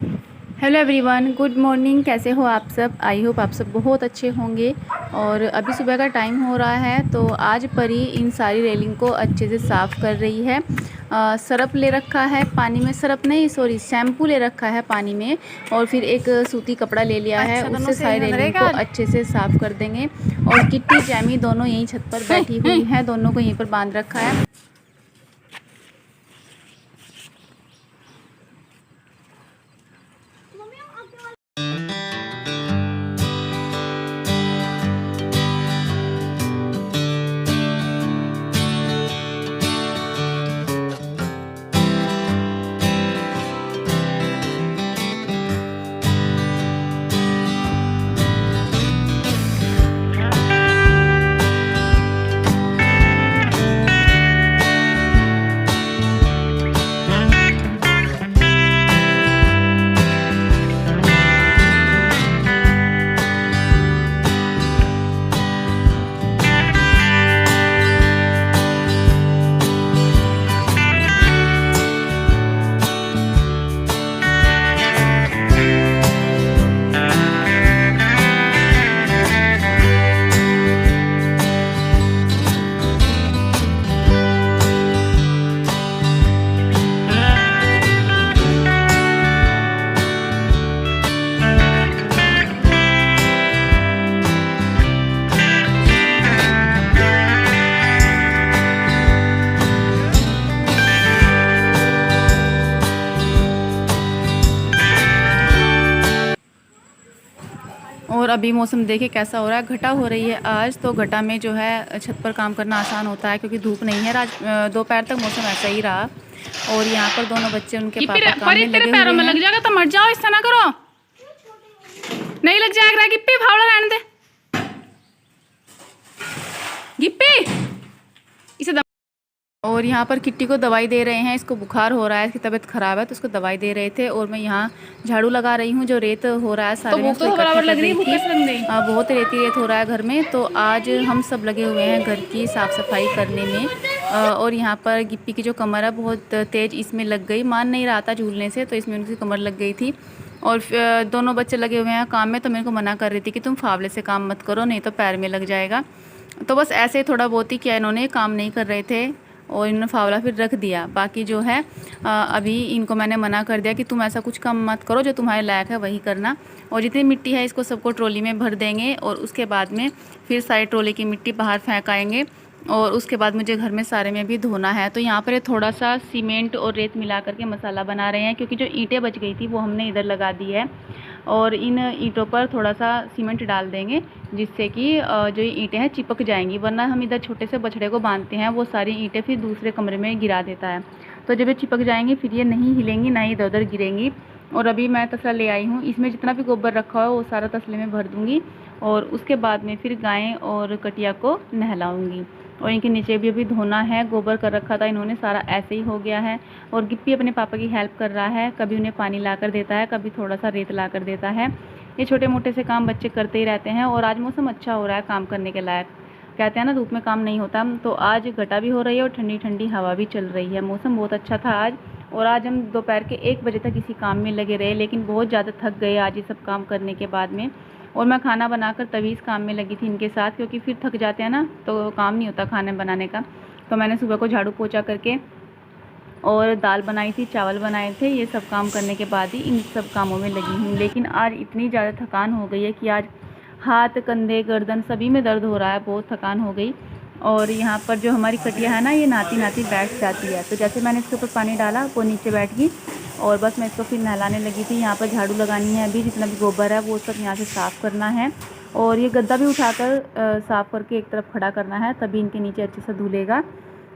Hello everyone, good morning. कैसे हो आप सब? आई होप आप सब बहुत अच्छे होंगे। और अभी सुबह का टाइम हो रहा है, तो आज परी इन सारी रेलिंग को अच्छे से साफ़ कर रही है। सरफ ले रखा है पानी में, सरफ नहीं सॉरी शैम्पू ले रखा है पानी में, और फिर एक सूती कपड़ा ले लिया है, अच्छा दोनों उससे सहेली सारी मिल रेलिंग रहेगा को आज। अच्छे से साफ़ कर देंगे। और किट्टी जैमी दोनों यहीं छत पर बैठी हुई हैं, दोनों को यहीं पर बांध रखा है। और अभी मौसम देखिए कैसा हो रहा है, घटा हो रही है आज। तो घटा में जो है छत पर काम करना आसान होता है, क्योंकि धूप नहीं है। आज दोपहर तक मौसम ऐसा ही रहा। और यहाँ पर दोनों बच्चे उनके पापा काम में तेरे लगे पैरों हुए में हैं। लग जाएगा तो मर जाओ, ऐसा ना करो। नहीं लग जाएगा गिप्पी, फावड़ा रहने दे गिप्पी, इसे और यहाँ पर किट्टी को दवाई दे रहे हैं, इसको बुखार हो रहा है, इसकी तबीयत ख़राब है, तो उसको दवाई दे रहे थे। और मैं यहाँ झाड़ू लगा रही हूँ, जो रेत हो रहा है तो सारे में भूख उसको तो इकट्ठा बराबर कर लग रही रही है, भूख थी। कैसे लग रही। बहुत रेती रेत हो रहा है घर में, तो आज हम सब लगे हुए हैं घर की साफ़ सफाई करने में। और यहाँ पर गिप्पी की जो कमर है बहुत तेज़ इसमें लग गई, मान नहीं रहा था झूलने से, तो इसमें उनकी कमर लग गई थी। और दोनों बच्चे लगे हुए हैं काम में, तो मेरे को मना कर रही थी कि तुम फावले से काम मत करो, नहीं तो पैर में लग जाएगा। तो बस ऐसे ही थोड़ा बहुत ही किया, इन्होंने काम नहीं कर रहे थे और इन्होंने फावला फिर रख दिया। बाकी जो है अभी इनको मैंने मना कर दिया कि तुम ऐसा कुछ काम मत करो, जो तुम्हारे लायक है वही करना। और जितनी मिट्टी है इसको सबको ट्रॉली में भर देंगे, और उसके बाद में फिर सारी ट्रॉली की मिट्टी बाहर फेंक आएंगे। और उसके बाद मुझे घर में सारे में भी धोना है। तो यहाँ पर थोड़ा सा सीमेंट और रेत मिला करके मसाला बना रहे हैं, क्योंकि जो ईंटें बच गई थी वो हमने इधर लगा दी है। और इन ईंटों पर थोड़ा सा सीमेंट डाल देंगे, जिससे कि जो ईंटें हैं चिपक जाएंगी, वरना हम इधर छोटे से बछड़े को बांधते हैं, वो सारी ईंटें फिर दूसरे कमरे में गिरा देता है। तो जब ये चिपक जाएंगी फिर ये नहीं हिलेंगी, ना ही इधर उधर गिरेंगी। और अभी मैं तसला ले आई हूँ, इसमें जितना भी गोबर रखा हुआ है वो सारा तसले में भर दूँगी। और उसके बाद में फिर गाय और कटिया को नहलाऊँगी। और इनके नीचे भी अभी धोना है, गोबर कर रखा था इन्होंने, सारा ऐसे ही हो गया है। और गिप्पी अपने पापा की हेल्प कर रहा है, कभी उन्हें पानी ला कर देता है, कभी थोड़ा सा रेत ला कर देता है। ये छोटे मोटे से काम बच्चे करते ही रहते हैं। और आज मौसम अच्छा हो रहा है काम करने के लायक। कहते हैं ना धूप में काम नहीं होता, तो आज घटा भी हो रही है और ठंडी ठंडी हवा भी चल रही है। मौसम बहुत अच्छा था आज। और आज हम दोपहर के 1 बजे तक इसी काम में लगे रहे, लेकिन बहुत ज़्यादा थक गए आज ये सब काम करने के बाद में। और मैं खाना बनाकर तभी इस काम में लगी थी इनके साथ, क्योंकि फिर थक जाते हैं ना तो काम नहीं होता खाने बनाने का। तो मैंने सुबह को झाड़ू पोछा करके और दाल बनाई थी, चावल बनाए थे, ये सब काम करने के बाद ही इन सब कामों में लगी हूँ। लेकिन आज इतनी ज़्यादा थकान हो गई है कि आज हाथ कंधे गर्दन सभी में दर्द हो रहा है, बहुत थकान हो गई। और यहाँ पर जो हमारी कटिया है ना, ये नाती नाती बैठ जाती है। तो जैसे मैंने इसके ऊपर पानी डाला वो नीचे बैठ गई, और बस मैं इसको फिर नहलाने लगी थी। यहाँ पर झाड़ू लगानी है, अभी जितना भी गोबर है वो सब यहाँ से साफ़ करना है। और ये गद्दा भी उठाकर साफ़ करके एक तरफ खड़ा करना है, तभी इनके नीचे अच्छे से धुलेगा।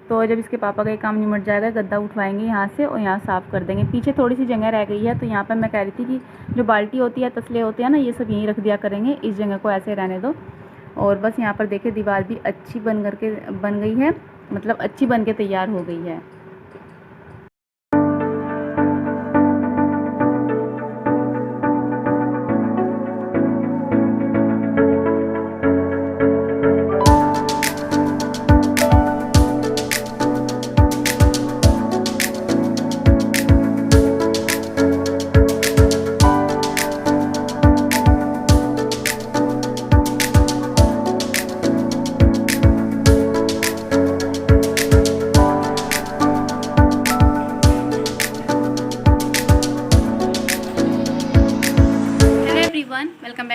तो जब इसके पापा का ये काम निमट जाएगा, गद्दा उठवाएंगे यहाँ से और यहाँ साफ़ कर देंगे। पीछे थोड़ी सी जगह रह गई है, तो यहाँ पर मैं कह रही थी कि जो बाल्टी होती है, तसले होते हैं ना, ये सब यहीं रख दिया करेंगे, इस जगह को ऐसे रहने दो। और बस यहाँ पर देखिए दीवार भी अच्छी बन गई है, मतलब अच्छी बन के तैयार हो गई है।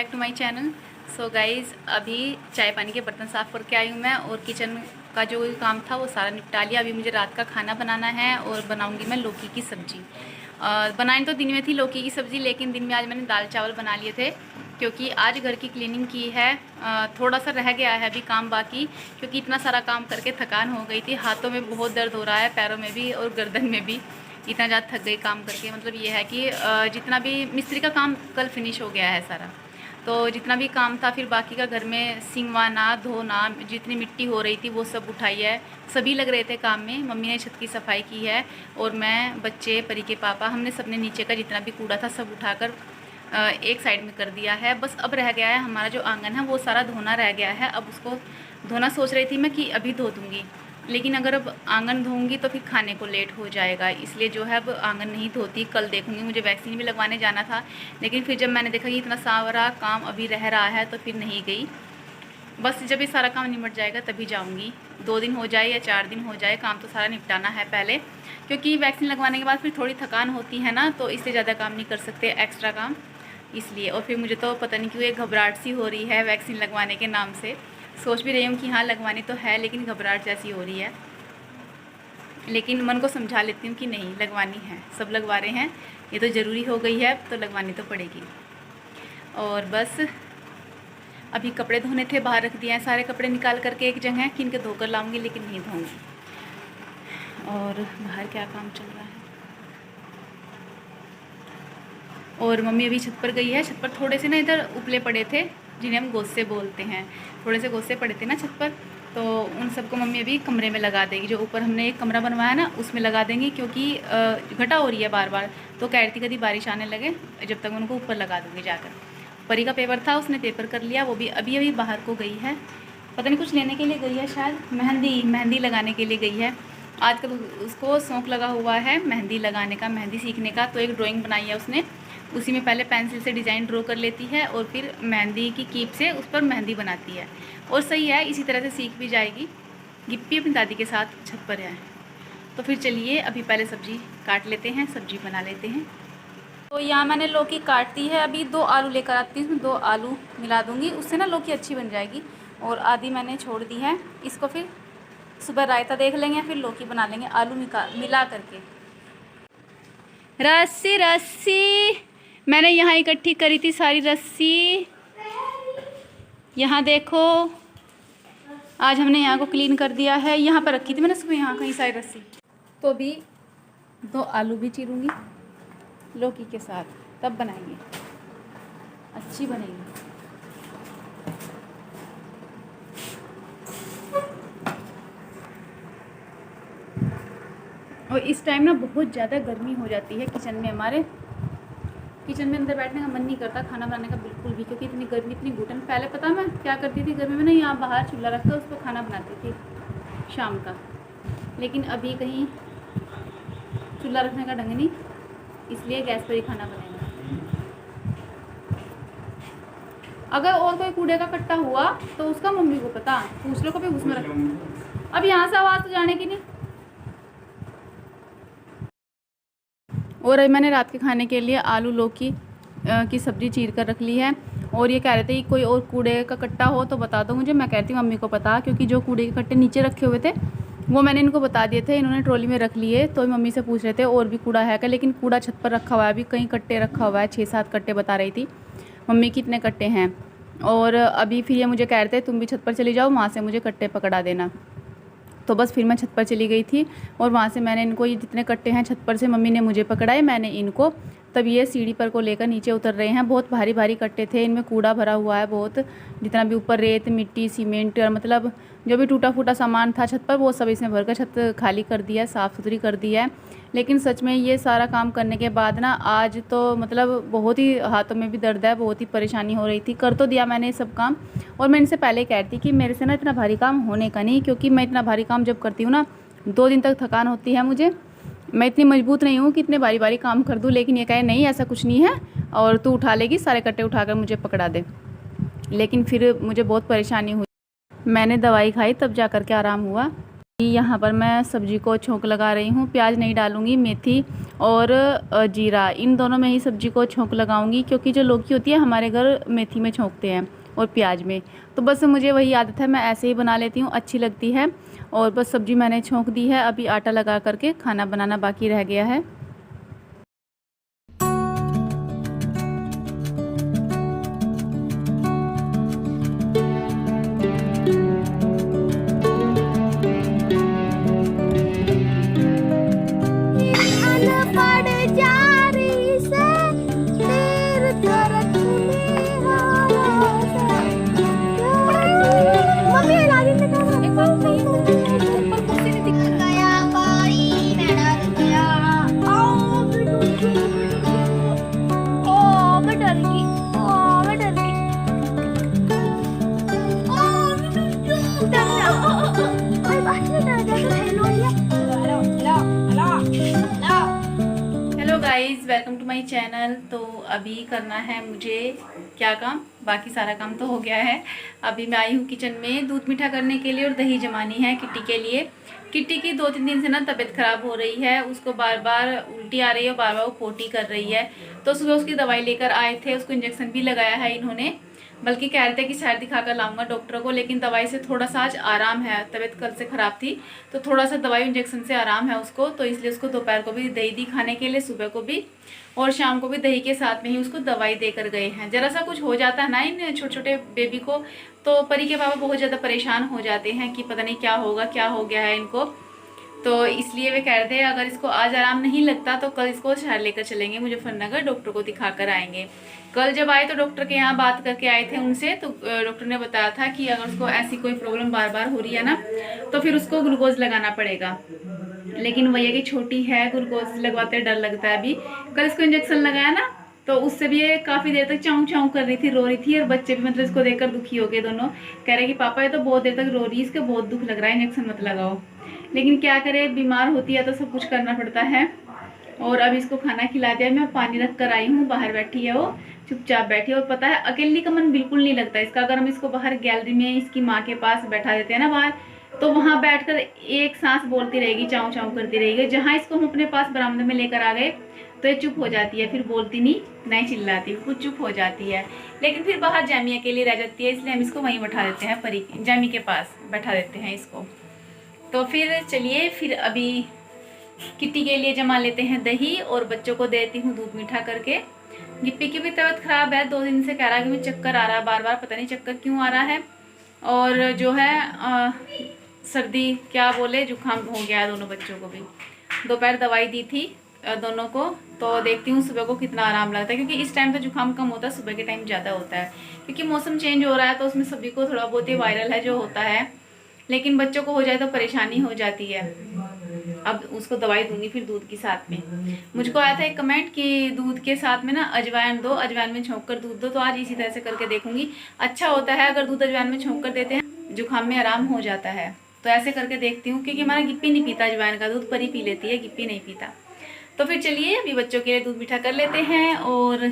Back to my channel. So guys, अभी चाय पानी के बर्तन साफ़ करके आई हूँ मैं, और किचन का जो काम था वो सारा निपटा लिया। अभी मुझे रात का खाना बनाना है और बनाऊँगी मैं लौकी की सब्ज़ी। बनानी तो दिन में थी लौकी की सब्ज़ी, लेकिन दिन में आज मैंने दाल चावल बना लिए थे, क्योंकि आज घर की क्लीनिंग की है। थोड़ा सा रह गया है अभी काम बाकी, क्योंकि इतना सारा काम करके थकान हो गई थी। हाथों में बहुत दर्द हो रहा है, पैरों में भी और गर्दन में भी। इतना ज़्यादा थक गई काम करके। मतलब ये है कि जितना भी मिस्त्री का काम कल फिनिश हो गया है सारा, तो जितना भी काम था फिर बाकी का घर में सिंगवाना धोना, जितनी मिट्टी हो रही थी वो सब उठाई है। सभी लग रहे थे काम में। मम्मी ने छत की सफाई की है, और मैं, बच्चे, परी के पापा, हमने सबने नीचे का जितना भी कूड़ा था सब उठाकर एक साइड में कर दिया है। बस अब रह गया है हमारा जो आंगन है वो सारा धोना रह गया है। अब उसको धोना सोच रही थी मैं कि अभी धो दूँगी, लेकिन अगर अब आंगन धोऊंगी तो फिर खाने को लेट हो जाएगा, इसलिए जो है अब आंगन नहीं धोती। कल देखूंगी। मुझे वैक्सीन भी लगवाने जाना था, लेकिन फिर जब मैंने देखा कि इतना सारा काम अभी रह रहा है तो फिर नहीं गई। बस जब ये सारा काम निपट जाएगा तभी जाऊंगी। 2 दिन हो जाए या 4 दिन हो जाए, काम तो सारा निपटाना है पहले, क्योंकि वैक्सीन लगवाने के बाद फिर थोड़ी थकान होती है ना, तो इससे ज़्यादा काम नहीं कर सकते, एक्स्ट्रा काम, इसलिए। और फिर मुझे तो पता नहीं क्यों एक घबराहट सी हो रही है वैक्सीन लगवाने के नाम से। सोच भी रही हूँ कि हाँ लगवानी तो है, लेकिन घबराहट जैसी हो रही है। लेकिन मन को समझा लेती हूँ कि नहीं लगवानी है, सब लगवा रहे हैं, ये तो ज़रूरी हो गई है तो लगवानी तो पड़ेगी। और बस अभी कपड़े धोने थे, बाहर रख दिए हैं सारे कपड़े निकाल करके एक जगह कि इनके धोकर लाऊंगी, लेकिन नहीं धोऊंगी। और बाहर क्या काम चल रहा है। और मम्मी अभी छत पर गई है। छत पर थोड़े से ना इधर उपले पड़े थे, जिन्हें हम गोस्से बोलते हैं, थोड़े से गोस्से पड़े थे ना छत पर, तो उन सबको मम्मी अभी कमरे में लगा देगी। जो ऊपर हमने एक कमरा बनवाया ना उसमें लगा देंगी, क्योंकि घटा हो रही है बार बार, तो कह रही थी कभी बारिश आने लगे जब तक उनको ऊपर लगा दूँगी जाकर। परी का पेपर था, उसने पेपर कर लिया, वो भी अभी अभी बाहर को गई है, पता नहीं कुछ लेने के लिए गई है, शायद मेहंदी लगाने के लिए गई है। आजकल उसको शौक़ लगा हुआ है मेहंदी लगाने का, मेहंदी सीखने का। तो एक ड्राइंग बनाई है उसने, उसी में पहले पेंसिल से डिज़ाइन ड्रॉ कर लेती है और फिर मेहंदी की कीप से उस पर मेहंदी बनाती है। और सही है, इसी तरह से सीख भी जाएगी। गिप्पी अपनी दादी के साथ छत पर है। तो फिर चलिए अभी पहले सब्ज़ी काट लेते हैं, सब्ज़ी बना लेते हैं। तो यहाँ मैंने लौकी काट दी है। अभी 2 आलू लेकर आती हूँ, इसमें 2 आलू मिला दूँगी, उससे ना लौकी अच्छी बन जाएगी। और आधी मैंने छोड़ दी है, इसको फिर सुबह रायता देख लेंगे, फिर लौकी बना लेंगे आलू मिला करके। रस्सी रस्सी मैंने यहाँ इकट्ठी करी थी सारी रस्सी, यहाँ देखो। आज हमने यहाँ को क्लीन कर दिया है, यहाँ पर रखी थी मैंने सुबह यहाँ कहीं सारी रस्सी। तो अभी 2 आलू भी चीरूँगी लौकी के साथ, तब बनाएंगे, अच्छी बनेगी। और इस टाइम ना बहुत ज़्यादा गर्मी हो जाती है किचन में। हमारे किचन में अंदर बैठने का मन नहीं करता, खाना बनाने का बिल्कुल भी, क्योंकि इतनी गर्मी, इतनी घुटन। पहले पता मैं क्या करती थी गर्मी में ना, यहाँ बाहर चूल्हा रखकर उस पर खाना बनाती थी शाम का, लेकिन अभी कहीं चूल्हा रखने का ढंग नहीं, इसलिए गैस पर ही खाना बनेगा। अगर और कोई कूड़े का कट्टा हुआ तो उसका मम्मी को पता, पूछ लो कभी उसमें रख। अब यहाँ से आवाज़ तो जाने की नहीं। और अभी मैंने रात के खाने के लिए आलू लौकी की सब्ज़ी चीर कर रख ली है। और ये कह रहे थे कि कोई और कूड़े का कट्टा हो तो बता दो मुझे। मैं कहती हूँ मम्मी को पता, क्योंकि जो कूड़े के कट्टे नीचे रखे हुए थे वो मैंने इनको बता दिए थे, इन्होंने ट्रॉली में रख लिए। तो मम्मी से पूछ रहे थे और भी कूड़ा है क्या, लेकिन कूड़ा छत पर रखा हुआ है, अभी कहीं कट्टे रखा हुआ है, 6-7 कट्टे बता रही थी मम्मी कितने कट्टे हैं। और अभी फिर ये मुझे कह रहे थे तुम भी छत पर चली जाओ, वहाँ से मुझे कट्टे पकड़ा देना। तो बस फिर मैं छत पर चली गई थी, और वहाँ से मैंने इनको, ये जितने कट्टे हैं छत पर से मम्मी ने मुझे पकड़ाए, मैंने इनको। तब ये सीढ़ी पर को लेकर नीचे उतर रहे हैं। बहुत भारी भारी कट्टे थे, इनमें कूड़ा भरा हुआ है बहुत, जितना भी ऊपर रेत मिट्टी सीमेंट और मतलब जो भी टूटा फूटा सामान था छत पर वो सब इसमें भरकर छत खाली कर दिया है, साफ़ सुथरी कर दी है। लेकिन सच में ये सारा काम करने के बाद ना आज तो मतलब बहुत ही हाथों में भी दर्द है, बहुत ही परेशानी हो रही थी। कर तो दिया मैंने सब काम, और मैं इनसे पहले कह रही थी कि मेरे से ना इतना भारी काम होने का नहीं, क्योंकि मैं इतना भारी काम जब करती हूँ ना 2 दिन तक थकान होती है मुझे। मैं इतनी मजबूत नहीं हूँ कि इतने बारी बारी काम कर दूँ, लेकिन ये कहे नहीं ऐसा कुछ नहीं है और तू उठा लेगी, सारे कट्टे उठाकर मुझे पकड़ा दे। लेकिन फिर मुझे बहुत परेशानी हुई, मैंने दवाई खाई तब जा कर के आराम हुआ। यहाँ पर मैं सब्जी को छोंक लगा रही हूँ। प्याज नहीं डालूँगी, मेथी और जीरा इन दोनों में ही सब्जी को छोंक लगाऊंगी, क्योंकि जो लौकी होती है हमारे घर मेथी में छोंकते हैं और प्याज में। तो बस मुझे वही आदत है, मैं ऐसे ही बना लेती हूँ, अच्छी लगती है। और बस सब्जी मैंने छोंक दी है, अभी आटा लगा करके खाना बनाना बाकी रह गया है। Hello guys, welcome to my channel. तो अभी करना है मुझे क्या काम, बाकी सारा काम तो हो गया है। अभी मैं आई हूँ किचन में दूध मीठा करने के लिए और दही जमानी है किट्टी के लिए। किट्टी की 2-3 दिन से ना तबीयत ख़राब हो रही है, उसको बार बार उल्टी आ रही है और बार बार वो पोटी कर रही है। तो सुबह उसकी दवाई लेकर आए थे, उसको इंजेक्शन भी लगाया है इन्होंने, बल्कि कह रहे थे कि शहर दिखा कर लाऊंगा डॉक्टर को, लेकिन दवाई से थोड़ा सा आज आराम है। तबीयत कल से ख़राब थी तो थोड़ा सा दवाई इंजेक्शन से आराम है उसको, तो इसलिए उसको दोपहर को भी दही दी खाने के लिए, सुबह को भी और शाम को भी दही के साथ में ही उसको दवाई देकर गए हैं। ज़रा सा कुछ हो जाता है ना इन छोटे छोटे बेबी को, तो परी के पापा बहुत ज़्यादा परेशान हो जाते हैं कि पता नहीं क्या होगा, क्या हो गया है इनको। तो इसलिए वे कह रहे थे अगर इसको आज आराम नहीं लगता तो कल इसको शहर लेकर चलेंगे मुजफ्फरनगर, डॉक्टर को दिखा कर आएंगे। कल जब आए तो डॉक्टर के यहाँ बात करके आए थे उनसे, तो डॉक्टर ने बताया था कि अगर उसको ऐसी कोई प्रॉब्लम बार बार हो रही है ना तो फिर उसको ग्लूकोज लगाना पड़ेगा। लेकिन वही है कि छोटी है, ग्लूकोज लगवाते डर लगता है। अभी कल इसको इंजेक्शन लगाया ना तो उससे भी ये काफ़ी देर तक चाँव चाँव कर रही थी, रो रही थी, और बच्चे भी मतलब इसको देखकर दुखी हो गए दोनों। कह रहे कि पापा ये तो बहुत देर तक रो रही है, इसका बहुत दुख लग रहा है, इंजेक्शन मत लगाओ। लेकिन क्या करे, बीमार होती है तो सब कुछ करना पड़ता है। और अब इसको खाना खिला दिया, मैं पानी रख कर आई हूँ, बाहर बैठी है वो, चुपचाप बैठी है। और पता है अकेली का मन बिल्कुल नहीं लगता इसका। अगर हम इसको बाहर गैलरी में इसकी माँ के पास बैठा देते हैं ना बाहर, तो वहाँ बैठकर एक सांस बोलती रहेगी, चाँव चाँव करती रहेगी। जहाँ इसको हम अपने पास बरामदे में लेकर आ गए तो ये चुप हो जाती है, फिर बोलती नहीं चिल्लाती, कुछ चुप हो जाती है। लेकिन फिर बाहर जैमी अकेली रह जाती है, इसलिए हम इसको वहीं बैठा देते हैं, परी जैमी के पास बैठा देते हैं इसको। तो फिर चलिए, फिर अभी किट्टी के लिए जमा लेते हैं दही और बच्चों को देती हूँ दूध मीठा करके। गिप्पी की भी तबीयत ख़राब है, 2 दिन से कह रहा है कि मुझे चक्कर आ रहा है बार बार, पता नहीं चक्कर क्यों आ रहा है। और जो है सर्दी क्या बोले, जुकाम हो गया है दोनों बच्चों को भी। दोपहर दवाई दी थी दोनों को, तो देखती हूँ सुबह को कितना आराम लगता है, क्योंकि इस टाइम तो जुकाम कम होता है, सुबह के टाइम ज़्यादा होता है, क्योंकि मौसम चेंज हो रहा है तो उसमें सभी को थोड़ा बहुत ही वायरल है जो होता है। लेकिन बच्चों को हो जाए तो परेशानी हो जाती है। अब उसको दवाई दूंगी फिर दूध के साथ में। मुझको आया था एक कमेंट कि दूध के साथ में ना अजवाइन दो, अजवाइन में छोंक कर दूध दो, तो आज इसी तरह से करके देखूंगी। अच्छा होता है अगर दूध अजवाइन में छोंक कर देते हैं, जुकाम में आराम हो जाता है। तो ऐसे करके देखती हूँ, क्योंकि हमारा गिप्पी नहीं पीता अजवाइन का दूध, परी पी लेती है, गिप्पी नहीं पीता। तो फिर चलिए अभी बच्चों के लिए दूध मीठा कर लेते हैं और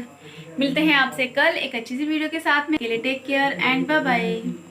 मिलते हैं आपसे कल एक अच्छी सी वीडियो के साथ में। के लिए take care and bye bye.